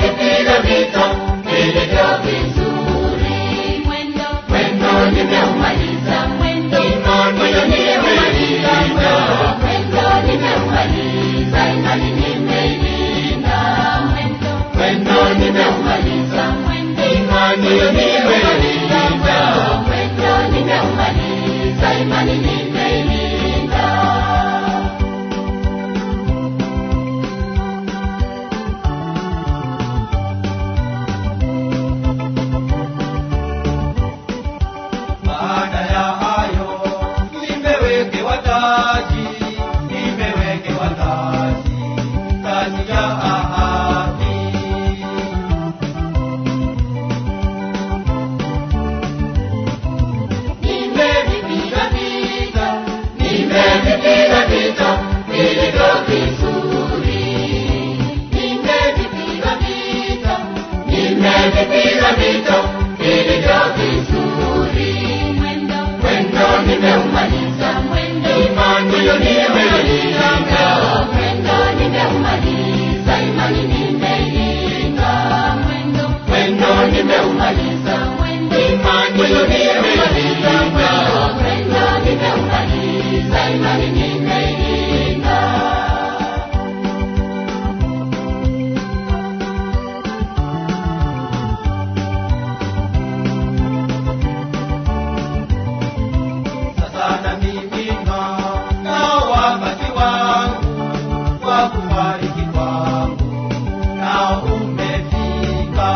nimevipiga vita vilivyo vizuri. Mwendo nimeumaliza, imani nimeimaliza. Mwendo nimeumaliza, imani nimeilinda. Mwendo nimeumaliza, imani nimeilinda. Mwendo nimeumaliza, imani nimeilinda. Baada ya hayo nimewekewa taji, taji ya ahadi. Nimevipiga vita vilivyo vizuri. Nimevipiga vita vilivyo vizuri. Mwendo nimeumaliza, imani nimeilinda. Mwendo nimeumaliza, imani nimeilinda. Mwendo nimeumaliza, imani nimeilinda. Mwendo nimeumaliza, imani nimeilinda. Sasa na mimi na wakati wangu wa kufariki kwangu nao umefika.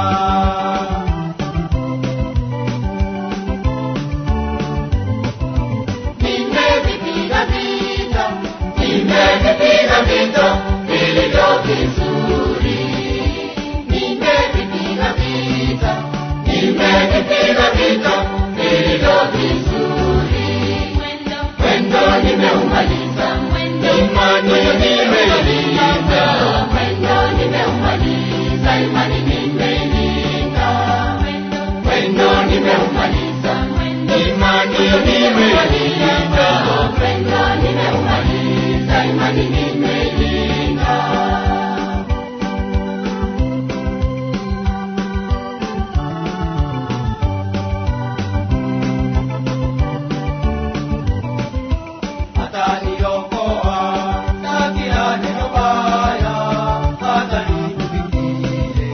Nimevipiga vita vilivyo vizuri. Nimevipiga vita vilivyo vizuri. Mwendo nimeumaliza, imani nimeilinda. Mwendo nimeumaliza, imani nimeilinda. Mwendo nimeumaliza, imani nimeilinda. Mwendo nimeumaliza, imani nimeilinda. Ataniokoa na kila neno baya, atanifikie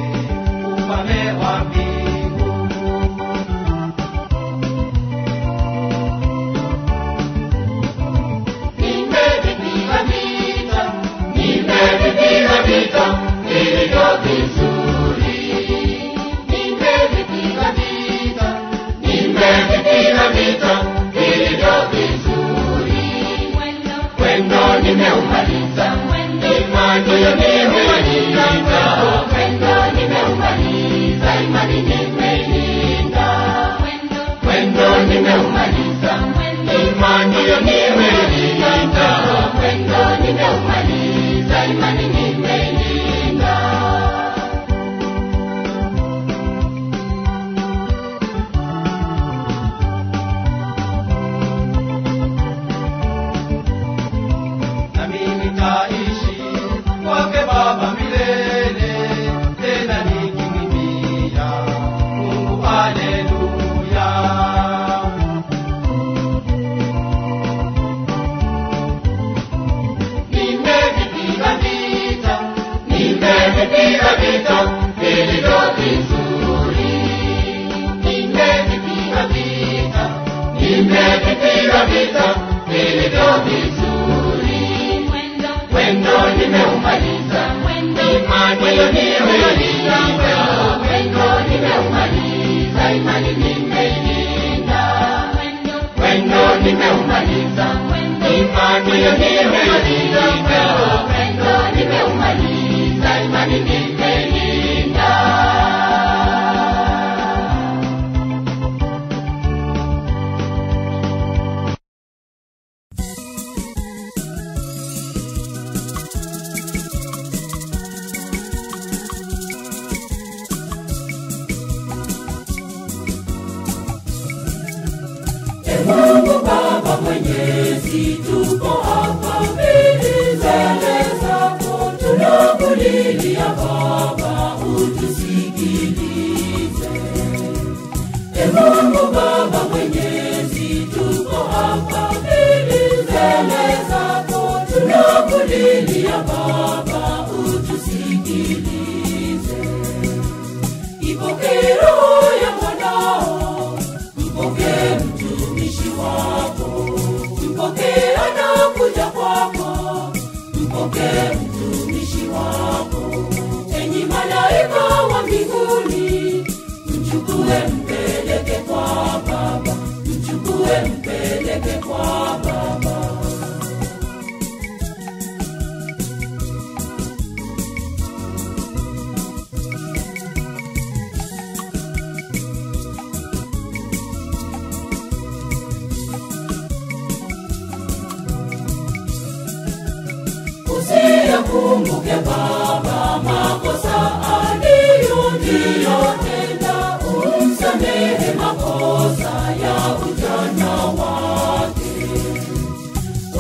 ufalme wa mbingu. Nimevipiga vita vilivyo vizuri. Nimevipiga vita vilivyo vizuri. Mwendo nimeumaliza, imani nimeilinda. Mwendo nimeumaliza, imani nimeilinda. Mwendo nimeumaliza, imani nimeilinda. Mwendo nimeumaliza, imani nimeilinda. Na mimi nitaishi kwake Baba milele, tena nikimwimbia Mungu haleluya. Nimevipiga vita vilivyo vizuri. Nimevipiga vita vilivyo vizuri. Mwendo nimeumaliza, imani nimeilinda. Mwendo nimeumaliza, imani nimeilinda. Mwendo nimeumaliza, imani nimeilinda. Mwendo nimeumaliza, imani nimeilinda. Mungu Baba Mwenyezi, tupo hapa mbele zako, tunakulilia Baba, mpokee mtumishi wako, mpokee anakuja kwako, mpokee mtumishi wako. Enyi malaika wa mbinguni, mchukue mpeleke kwa Baba, mchukue mpeleke kwa Baba. Usiyakumbuke Baba makosa aliyotenda, umsamehe makosa ya ujana wake.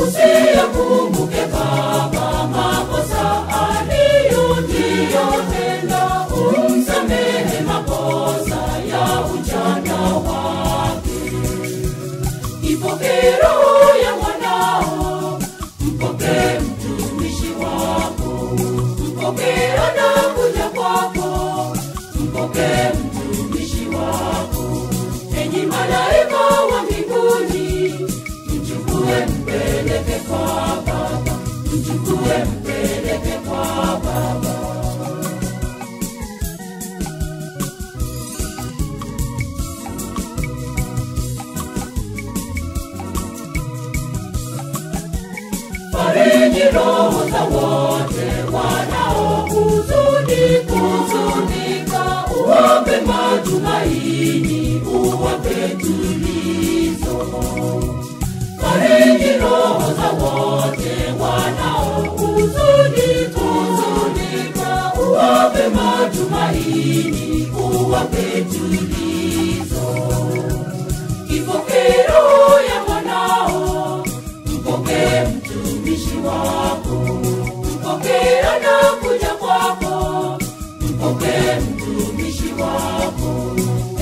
Usiyakumbuke Baba makosa aliyotenda, umsamehe makosa ya ujana wake. Ipokee roho ya mwanao, mpokee mtumishi wako, mpokee anakuja kwako, mpokee mtumishi wako. Enyi malaika wa mbinguni, mchukue mpeleke kwa Baba, mchukue mpeleke kwa Baba. Fariji roho za wote wanaohuzunika, uwape matumaini, uwape tulizo. Fariji roho za wote wanaohuzunika, uwape matumaini, uwape tulizo. Ipokee roho ya mwanao, mpokee mtumishi wako, mpokee anakuja kwako, mpokee mtumishi wako.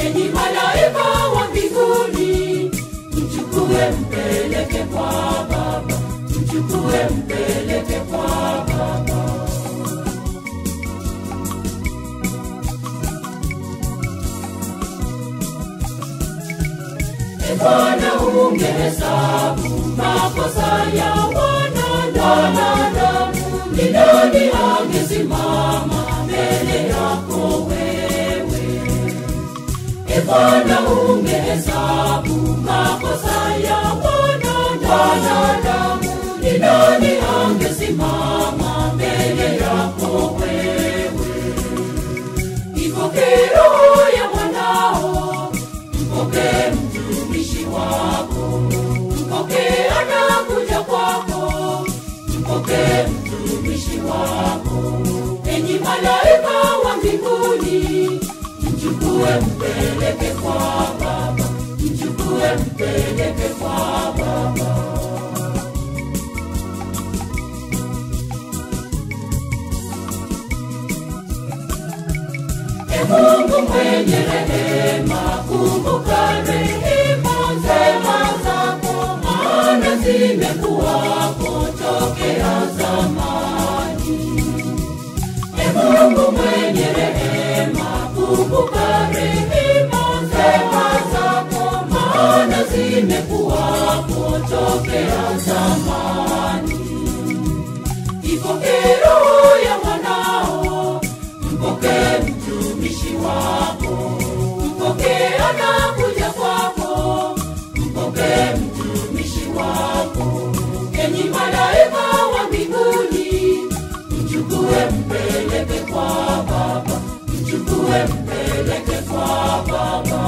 Enyi malaika wa mbinguni, mchukue mpeleke kwa Baba, mchukue mpeleke kwa Baba. Bwana ungehesabu makosa ya wanadamu, ni nani angesimama mbele yako wewe? Bwana ungehesabu makosa ya wanadamu, ni nani angesimama mbele yako wewe? Ipokee roho ya mwanao, mpokee mtumishi wako, mpokee anakuja kwako, mpokee mtumishi wako. Enyi malaika wa mbinguni, mchukue mpeleke kwa Baba, mchukue mpeleke kwa Baba. Mungu mwenye rehema, kumbuka rehema zako, maana zimekuwako tokea zamani. Mungu mwenye rehema, kumbuka rehema zako, maana zimekuwako tokea zamani. Ipokee roho ya mwanao, mpokee mtumishi wako, mpokee anakuja kwako, mpokee mtumishi wako. Enyi malaika wa mbinguni, mchukue mpeleke kwa Baba, mchukue mpeleke kwa Baba.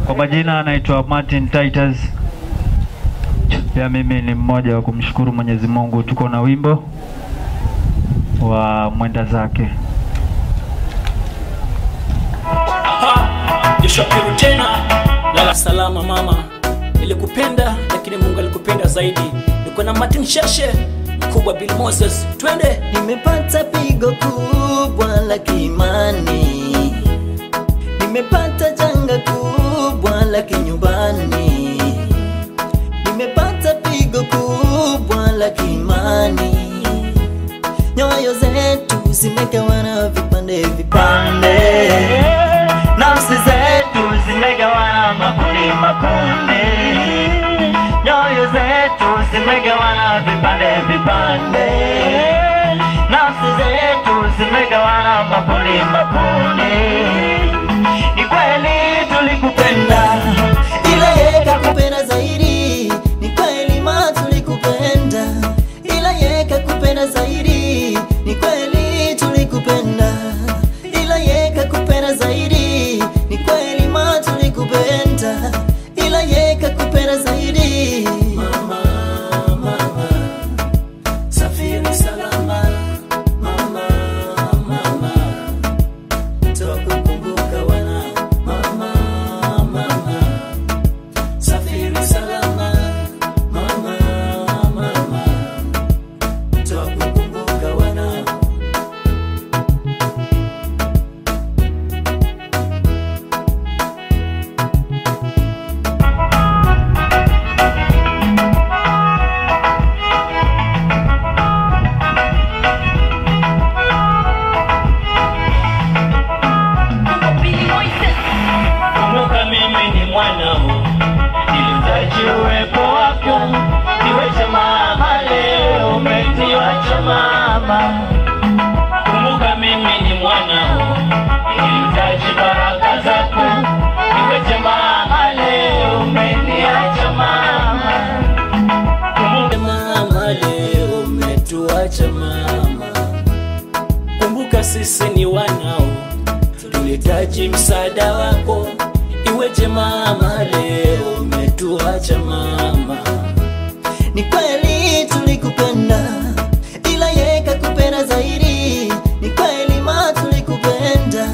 Kwa majina anaitwa Martin Titus. Ya mimi ni mmoja wa kumshukuru Mwenyezi Mungu. Tuko na wimbo wa Mwenda Zake. Joshua Piru tena. Lala salama mama. Nilikupenda lakini Mungu alikupenda zaidi. Niko na Martin Shashe, mkubwa Bill Moses. Twende. Nimepata pigo kubwa la kiimani, nimepata janga kubwa la kinyumbani, nimepata pigo kubwa la kiimani. Nyoyo zetu zimegawana vipande vipande, nafsi zetu zimegawana makundi makundi. Nyoyo zetu zimegawana vipande vipande, nafsi zetu zimegawana makundi makundi. Ni kweli tulikupenda, ila yeye kakupenda zaidi. Ni kweli ma tulikupenda, ila yeye kakupenda zaidi. Ni kweli tulikupenda, ila yeye kakupenda zaidi. Ni kweli ma tulikupenda, ila yeye kakupenda zaidi. Mama, mama, safiri salama. Mama, mama, tutakukumbuka wana. Mama, mama, safiri salama. Mama, mama, tutakukumbuka wana. Kumbuka mimi ni mwanao, nilihitaji uwepo wako. Niweche mama, leo umeniacha mama. Kumbuka mimi ni mwanao, nilihitaji baraka zako. Niweche mama, leo umeniacha mama. Kumbuka mama, leo umetuacha mama. Kumbuka sisi ni wanao, tulihitaji msaada wako. Iweje mama, leo umetuacha mama. Ni kweli tulikupenda, ila yeye kakupenda zaidi. Ni kweli ma tulikupenda,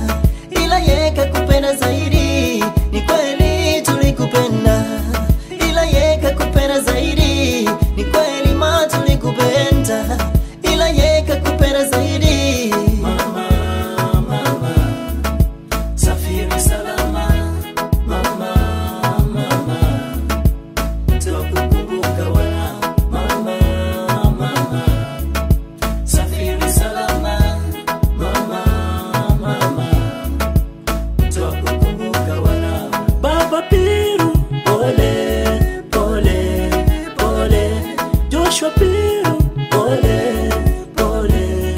ila yeye kakupenda zaidi. Ni kweli tulikupenda, ila yeye kakupenda zaidi. Ni kweli ma tulikupenda, ila yeye kakupenda zaidi. Mama, mama, safiri salama. Mama, mama, tutakukumbuka wana. Mama, mama, safiri salama. Mama, mama, tutakukumbuka wana. Baba Piru, pole, pole, pole. Joshua Piru, pole, pole,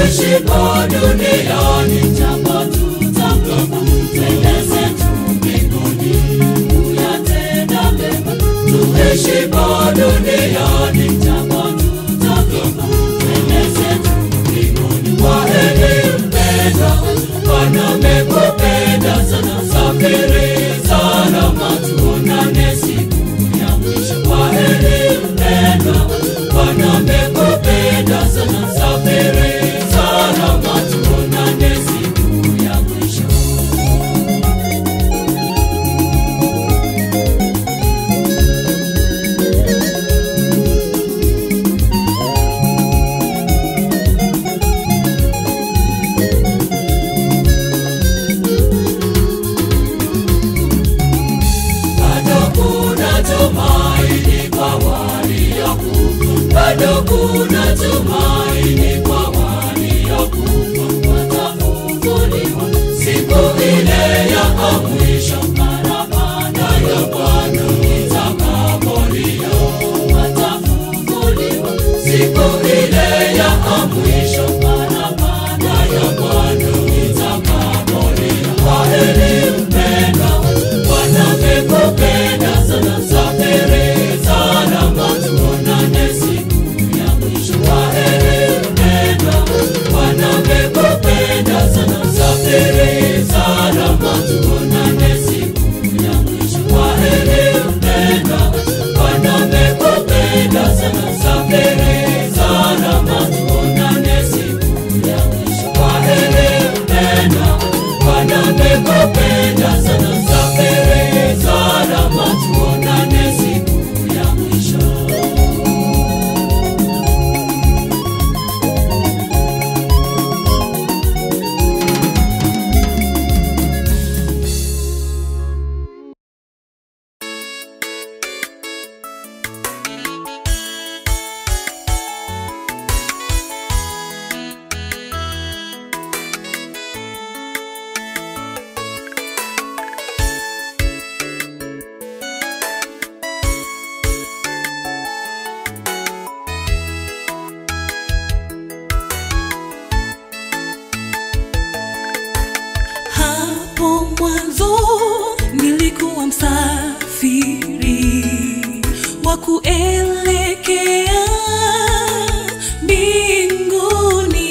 Tuishipo duniani japo tutakapokwenda zetu mbinguni kuyatenda mema. Tuishipo duniani japo tutakapokwenda zetu mbinguni. Kwaheri mpendwa, Bwana amekupenda sana. Safiri salama, tuonane siku ya mwisho. Kwaheri mpendwa, Bwana amekupenda sana. Safiri salama, tuonane siku ya mwisho. Bado kuna tumaini kwa waliokufa, watafufuliwa siku ile ya mwisho. Parapanda ya Bwana itakapolia, watafufuliwa siku ile ya mwisho. Parapanda ya Bwana itakapolia. Kwaheri mpendwa, Bwana amekupenda sana. Safiri salama, tuonane siku ya mwisho. Kwaheri mpendwa, Bwana amekupenda sana. Safiri salama, tuonane siku ya mwisho. Kwaheri mpendwa, Bwana amekupenda sana. Safiri salama, tuonane siku ya mwisho. Kwaheri mpendwa, Bwana amekupenda sana. Safiri salama, tuonane siku ya mwisho. Hapo mwanzo nilikuwa msafiri wa kuelekea mbinguni.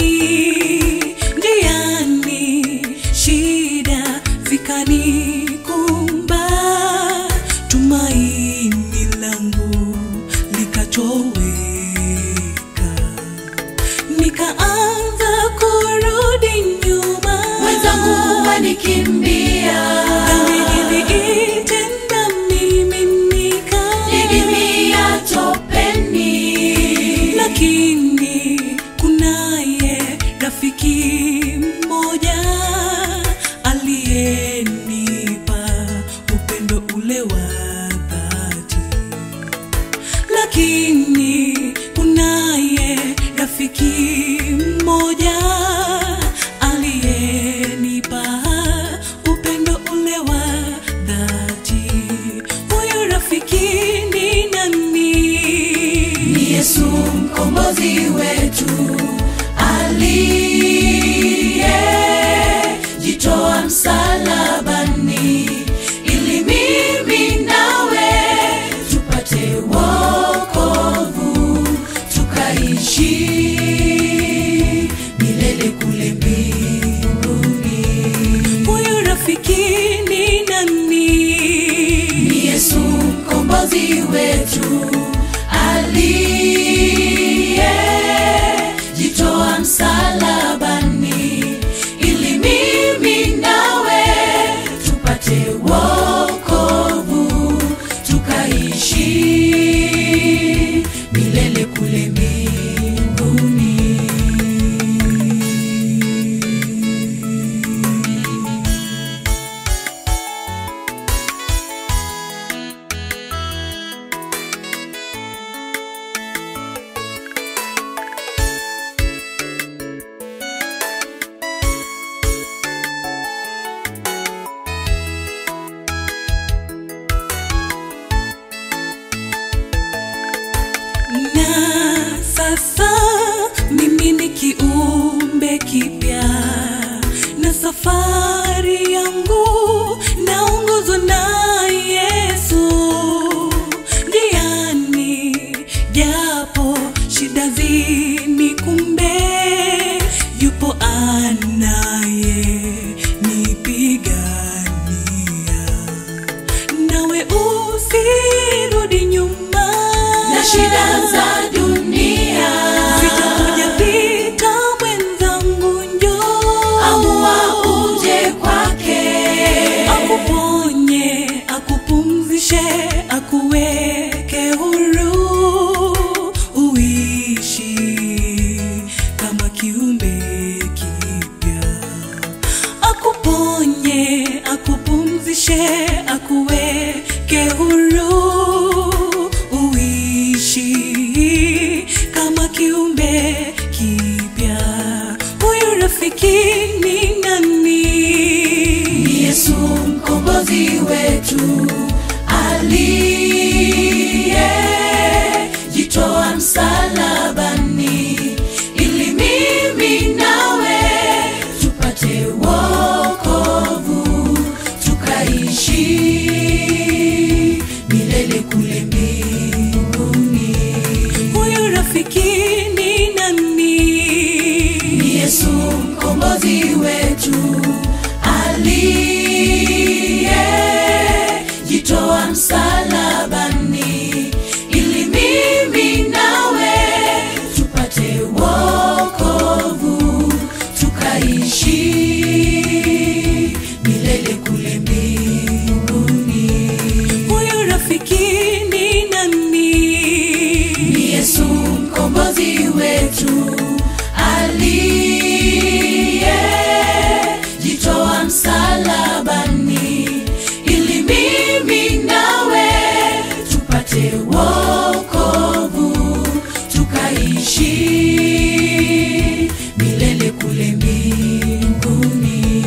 Njiani shida zikanikumba, tumaini langu likatoweka. Nikaanza kurudi nyuma, Wenzangu wanikimbia, niliitenda mimiminika, nigimia topeni. lakini kunaye rafiki mmoja aliyenipa upendo ule wa dhati. Lakini kunaye rafiki mmoja aliyenipa upendo ule wa dhati. Huyo rafiki ni nani? Ni Yesu mkombozi wetu, aliyejitoa msalabani ili mimi nawe tupate wokovu, tukaishi milele kule mbinguni. Huyo rafiki ni nani? Ni Yesu mkombozi wetu, aliyejitoa msalabani ili mimi nawe tupate wokovu, tukaishi milele kule mbinguni. safari yangu naongozwa na Yesu. Njiani japo shida zinikumbe, yupo anaye nipigania. Nawe usirudi nyuma na shida za dunia. Zitakuja pita mwenzangu, njoo Amua uje kwake, akuponye, akupumzishe, akuweke huru, uishi kama kiumbe kipya. Akuponye, akupumzishe, akuweke huru, uishi kama kiumbe kipya. Huyu rafiki ni nani? ni Yesu mkombozi wetu, aliye jitoa msalabani, ili mimi nawe tupate wokovu, tukaishi milele kule mbinguni. Huyu rafiki ni nani? ni Yesu mkombozi wetu, aliye jitoa msalabani, ili mimi nawe tupate wokovu, tukaishi milele kule mbinguni. Huyu rafiki ni nani? ni Yesu mkombozi wetu, aliye jitoa msalabani, ili mimi nawe tupate wokovu, tukaishi milele kule mbinguni.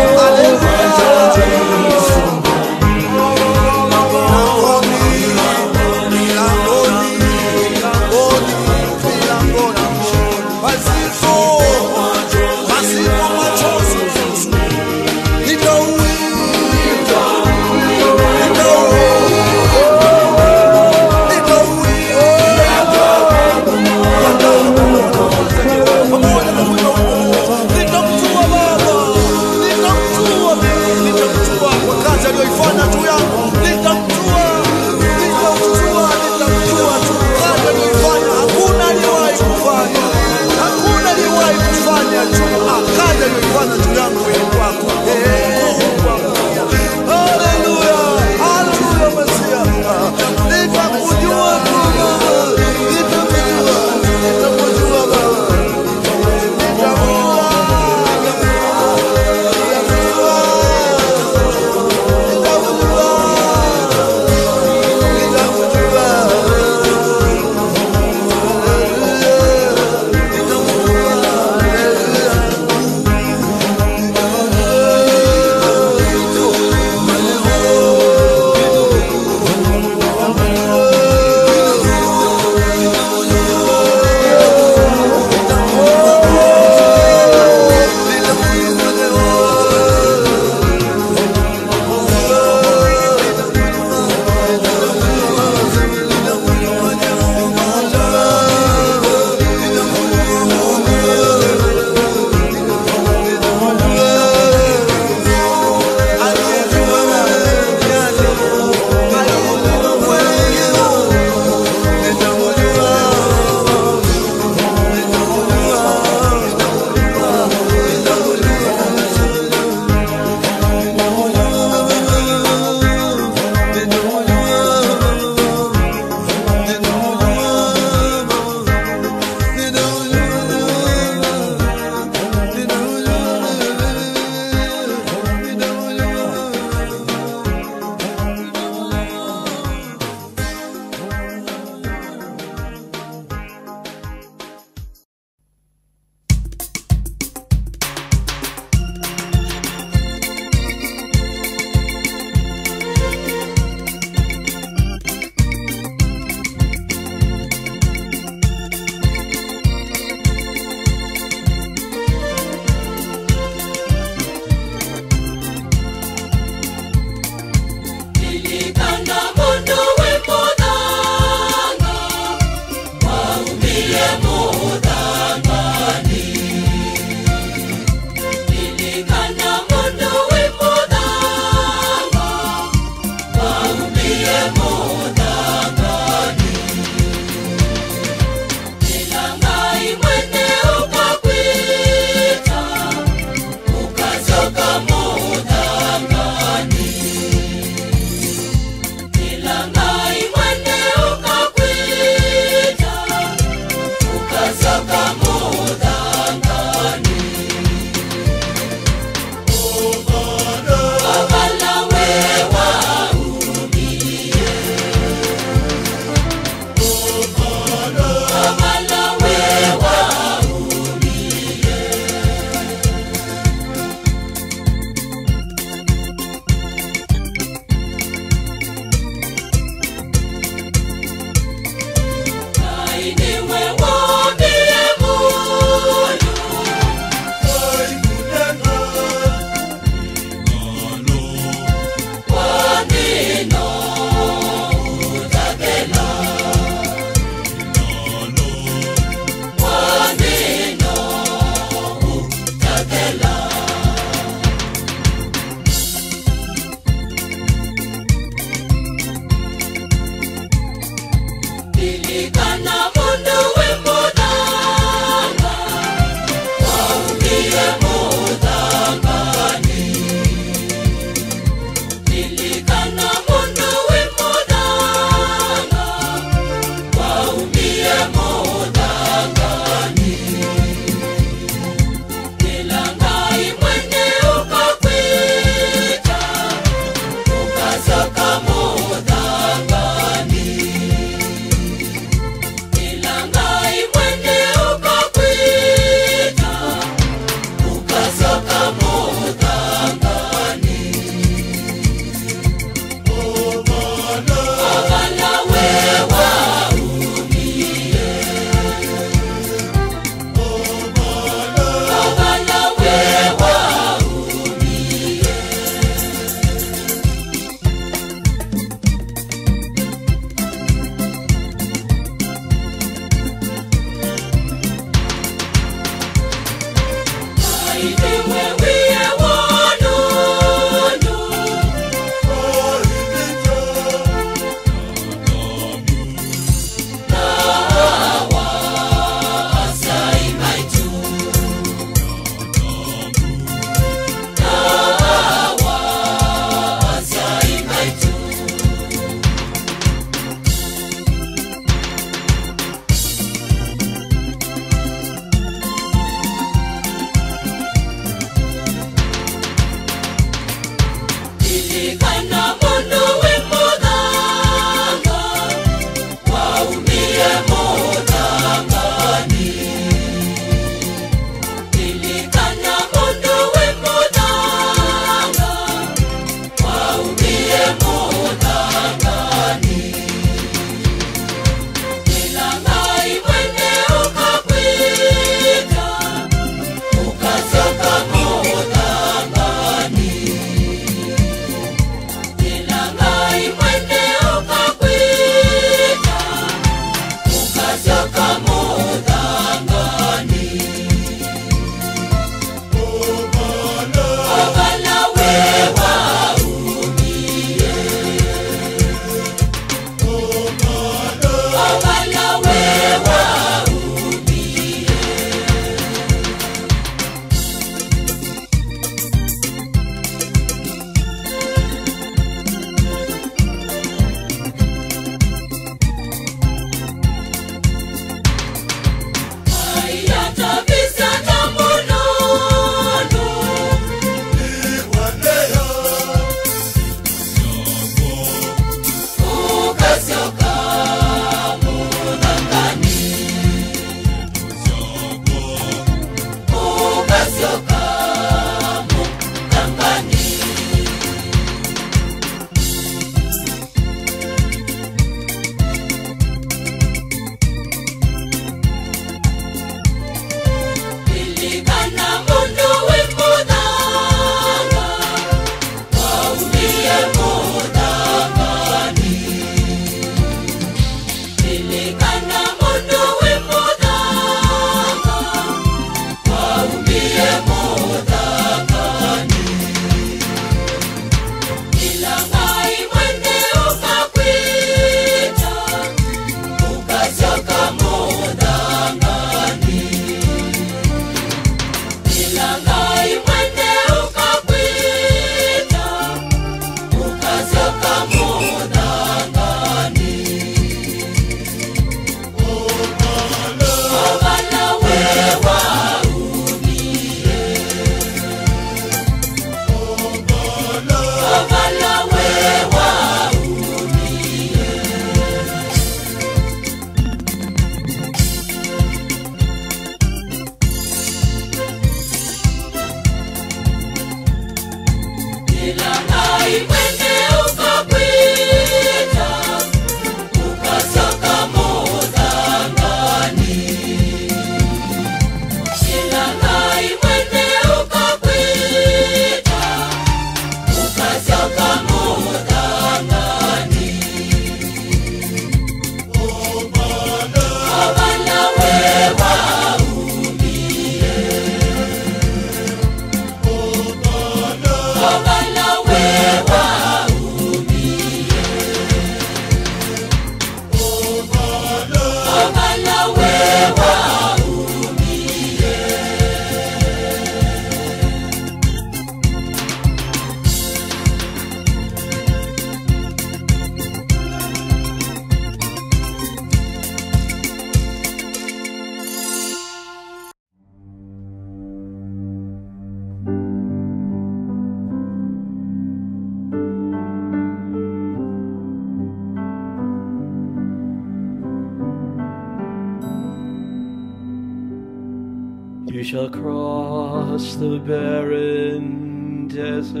You shall cross the barren desert,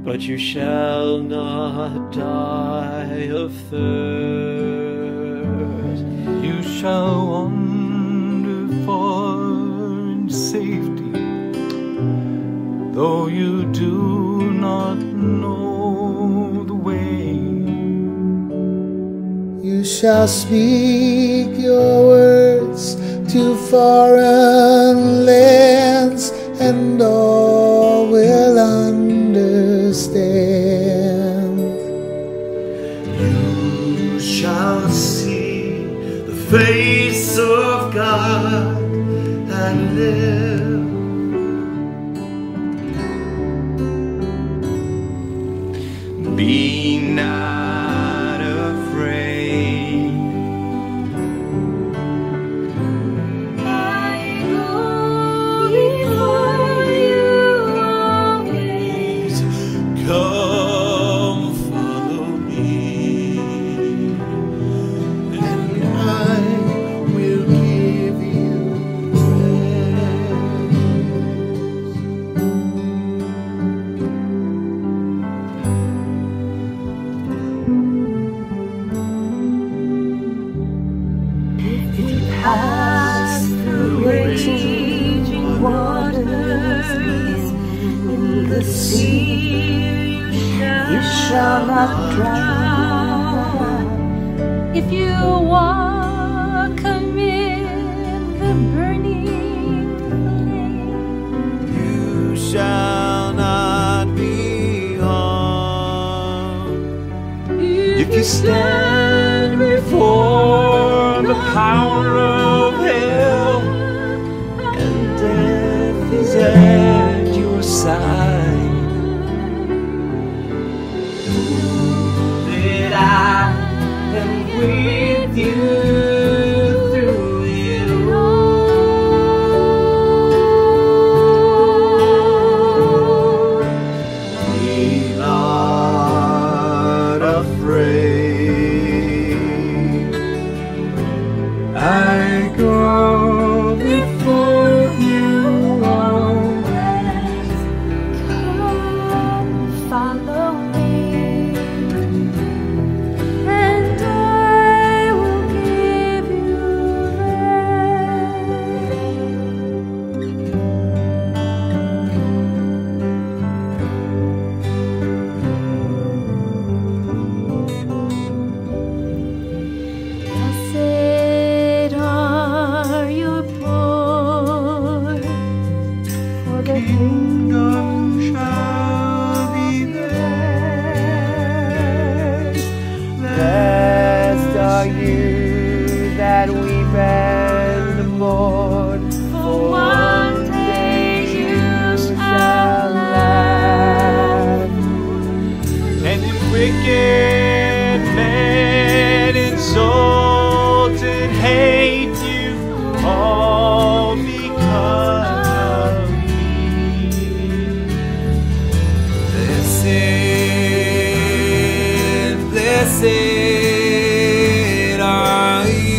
but you shall not die of thirst. You shall wander far in safety, though you do not know the way. You shall speak your words to foreign lands, and all will understand. You shall see the face of God and live. Be not afraid. I go before you always. Come follow me, and I will give you Pass through raging waters, in the sea you shall not drown. If you walk amid the burning flame, you shall not be harmed. If you stand before the power of hell, and death is at your side, that I am with you through it all. Be not afraid. I go before you always. come follow me, and I will give you Blessed are your poor, for the kingdom shall be theirs. Blessed are you that weep and mourn, For one day you shall laugh. and if wicked men insult and hate you, all because of me. Blessed, blessed are you.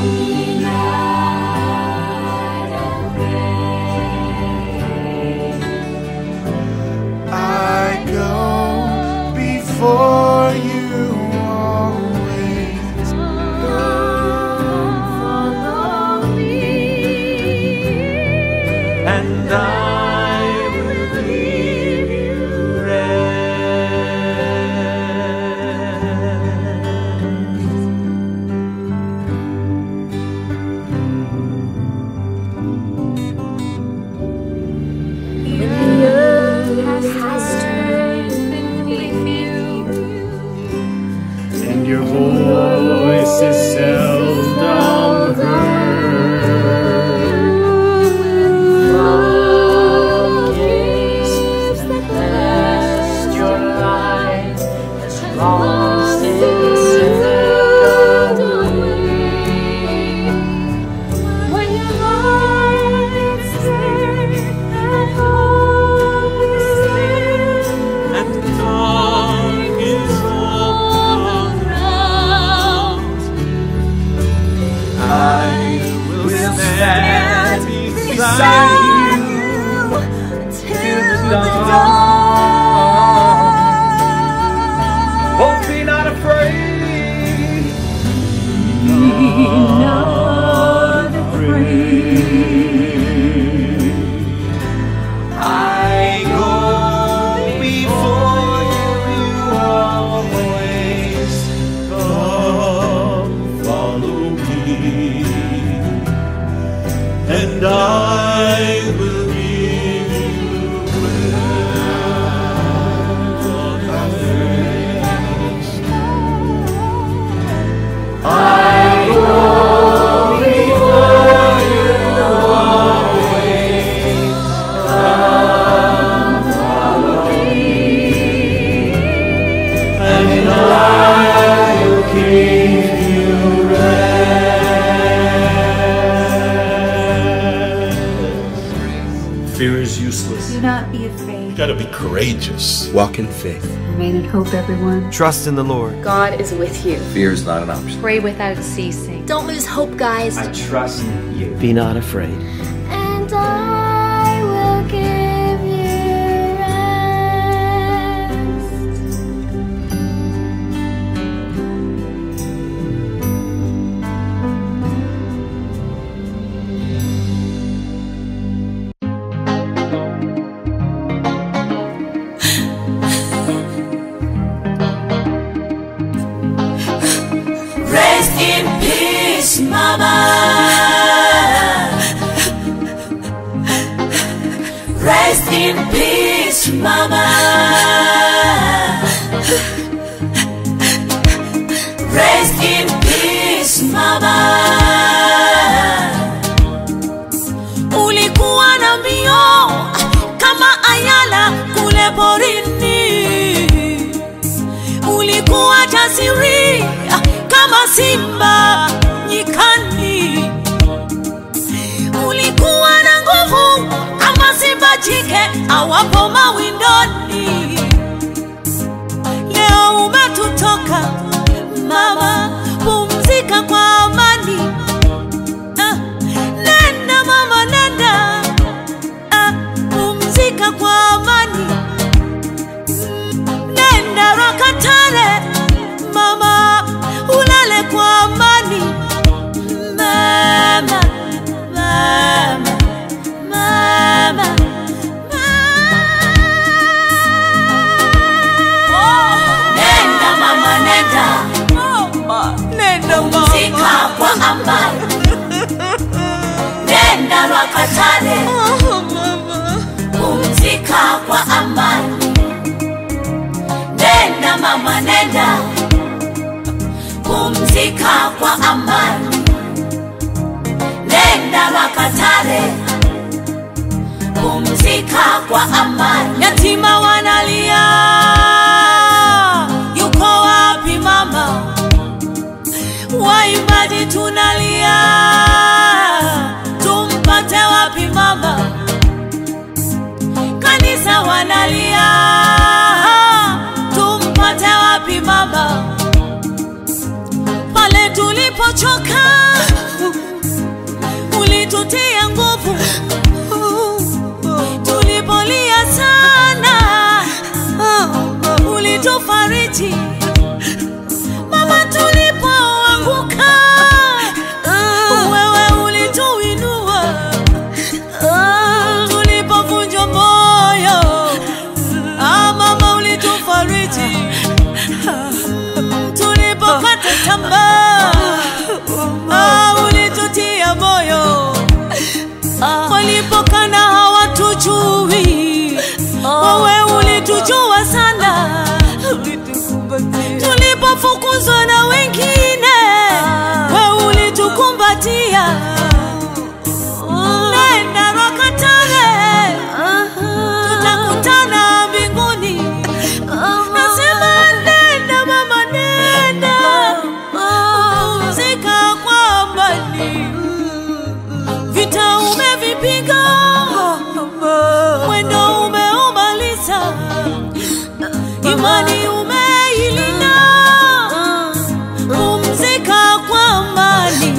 Be not afraid. I go before you always. Come follow me, And I will give you the earth has turned beneath you, and your voice is seldom heard. from caves that last Your light has lost lost its its way. When your light is there and hope is there, and dark is all all around. Fear is useless. Do not be afraid. Gotta be courageous. Walk in faith. Remain in hope, everyone. Trust in the Lord. God is with you. Fear is not an option. Pray without ceasing. Don't lose hope, guys. I trust you. Be not afraid. And I will give you Rest in peace, Mama. Rest in peace, Mama. Rest in peace, Mama. Ulikuwa na mbio kama ayala kule porini. Ulikuwa jasiri kama simba nyikani. Ulikuwa na nguvu kama simba jike awapo mawindoni. Leo umetutoka Mama, pumzika kwa amani. Nenda Mama, nenda. Pumzika kwa amani. Nenda Rakatare Mama, ulale kwa amani. Mama, mama, mama, nenda Mama, nenda. Nenda Mama, pumzika kwa amani. Nenda Rakatare pumzika kwa amani. Nenda Mama, nenda. Pumzika kwa amani. Nenda Rakatare pumzika kwa amani. Yatima wanalia, yuko wapi Mama? Waimbaji tunalia, tumpate wapi Mama? Kanisa wanalia, tumpate wapi Mama? Pale tulipochoka ulitutia nguvu, tulipolia sana ulitufariji Mama. Tulipoanguka wewe ulituinua, tulipovunjwa moyo Mama ulitufariji, tulipokata tamaa ulitutia moyo. Walipokana hawatujui, wewe ulitujua sana. Tulipofukuzwa na wengine, wewe ulitukumbatia. Nenda Rakatare, tutakutana mbinguni. Nasema nenda Mama, nenda. Pumzika kwa amani. Vita umevipiga, mwendo umeumaliza, imani umeilinda. Pumzika kwa amani.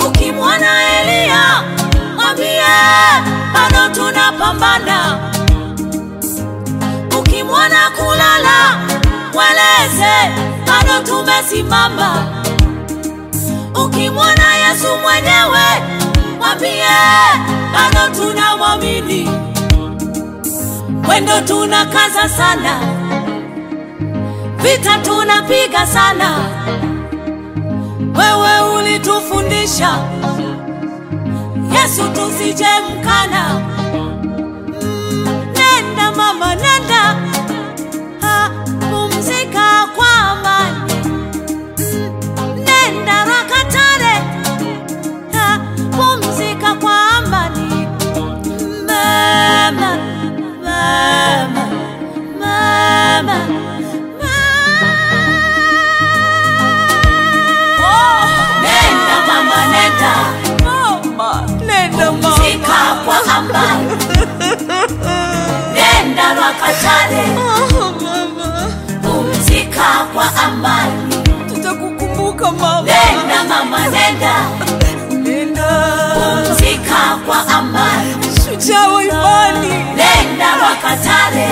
Ukimwona Elia mwambie bado tunapambana. Ukimwona kulala mweleze bado tumesimama. Ukimwona Yesu mwenyewe mwambie bado tunamwamini. Mwendo tunakaza sana, vita tunapiga sana. wewe ulitufundisha Yesu tusije mkana. Nenda mama nenda, pumzika kwa amani. Nenda Rwakatare, pumzika kwa amani. Mama, mama, mama, nenda mama nenda, nenda pumzika kwa amani. Nenda Rwakatare, pumzika kwa amani. Tutakukumbuka mama. Nenda mama nenda, pumzika kwa amani. Shujaa wa imani. Nenda Rwakatare,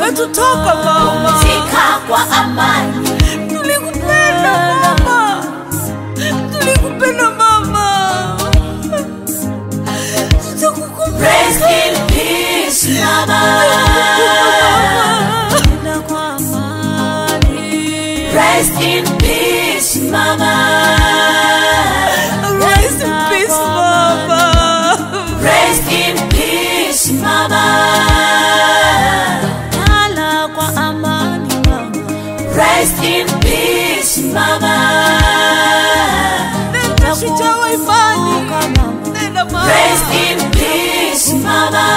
wetutoka mama. Pumzika kwa amani. Tulikupenda mama, tulikupenda mama. Tutakukumbuka. Rest in peace mama. Nenda kwa amani. Rest in peace mama. Rest in peace mama. Rest in peace mama. Lala kwa amani mama. Rest in peace mama. Nenda shujaa wa imani. Nenda mama. Rest in peace mama.